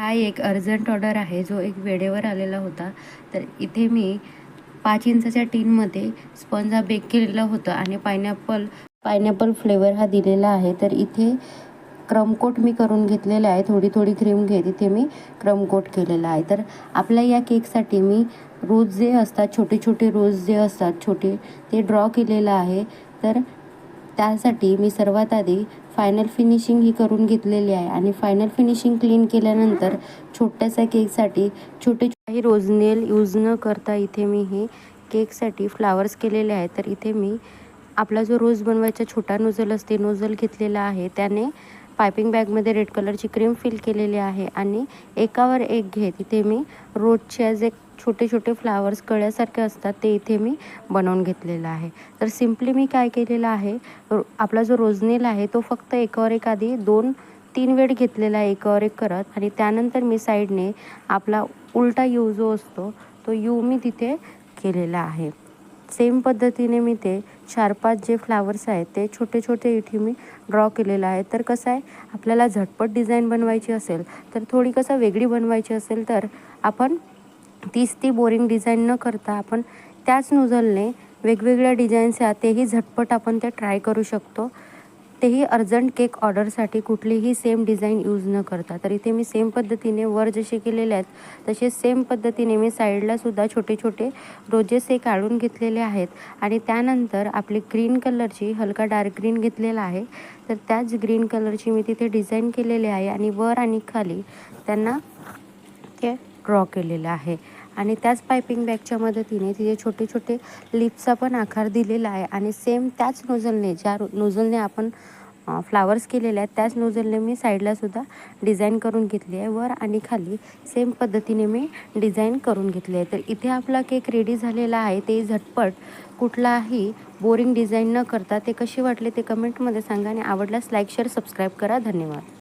हा एक urgent order आहे जो एक वेळेवर आलेला होता. तर इथे मी 5 इंचाच्या टीनमध्ये स्पंज हा बेक केलेला होता आणि पायनॅपल फ्लेवर हा दिलेला आहे. तर इथे क्रम कोट मी करून घेतलेला आहे. थोडी थोडी क्रीम घेत इथे मी क्रम कोट केलेला आहे. तर आपल्या या केकसाठी मी रोज जे असतात छोटे छोटे रोज जे असतात छोटे ते ड्रॉ केलेलं आहे. तर त्यासाठी मी सर्वात आधी फायनल फिनिशिंग ही करून घेतलेली आहे आणि फायनल फिनिशिंग क्लीन केल्यानंतर छोट्याशा केकसाठी छोटे काही रोजनेल यूज न करता इथे मी हे केकसाठी फ्लावर्स केलेले आहेत. तर इथे मी आपला जो रोज बनवायचा छोटा नोझल असते नोझल घेतलेला आहे. त्याने पायपिंग बॅगमध्ये रेड कलरची क्रीम फिल केलेली आहे आणि एकावर एक घेत इथे मी रोजचे जे छोटे छोटे फ्लावर्स कळ्यासारखे असतात ते इथे मी बनवून घेतलेलं आहे. तर सिम्पली मी काय केलेलं आहे, आपला जो रोजनेल आहे तो फक्त एकावर एक आधी 2-3 वेळ घेतलेला आहे एकावर एक करत आणि त्यानंतर मी साईडने आपला उलटा यू जो असतो तो यू मी तिथे केलेला आहे. सेम पद्धतीने मी ते 4-5 जे फ्लावर्स आहेत ते छोटे छोटे इथे मी ड्रॉ केलेलं आहे. तर कसं आहे, आपल्याला झटपट डिझाईन बनवायची असेल तर थोडी कसं वेगळी बनवायची असेल तर आपण तीच ती बोरिंग डिझाईन न करता आपण त्याच नोझलने वेगवेगळ्या डिझाईन्स आहेत तेही झटपट आपण ते ट्राय करू शकतो. तेही अर्जंट केक ऑर्डरसाठी कुठलीही सेम डिझाईन यूज न करता. तर इथे मी सेम पद्धतीने वर जसे केलेले आहेत तसे सेम पद्धतीने मी साईडला सुद्धा छोटे छोटे रोजेस हे काढून घेतलेले आहेत आणि त्यानंतर आपली ग्रीन कलरची हलका डार्क ग्रीन घेतलेला आहे. तर त्याच ग्रीन कलरची मी तिथे डिझाईन केलेली आहे आणि वर आणि खाली त्यांना ते ड्रॉ केलेलं आहे आणि त्याच पायपिंग बॅगच्या मदतीने तिथे छोटे छोटे लिप्सचा पण आकार दिलेला आहे आणि सेम त्याच नोझलने ज्या नोझलने आपण फ्लावर्स केलेले आहेत त्याच नोझलने मी साईडला सुद्धा डिझाईन करून घेतली आहे. वर आणि खाली सेम पद्धतीने मी डिझाईन करून घेतली आहे. तर इथे आपला केक रेडी झालेला आहे. ते झटपट कुठलाही बोरिंग डिझाईन न करता. ते कसे वाटले ते कमेंटमध्ये सांगा आणि आवडल्यास लाईक शेअर सबस्क्राईब करा. धन्यवाद.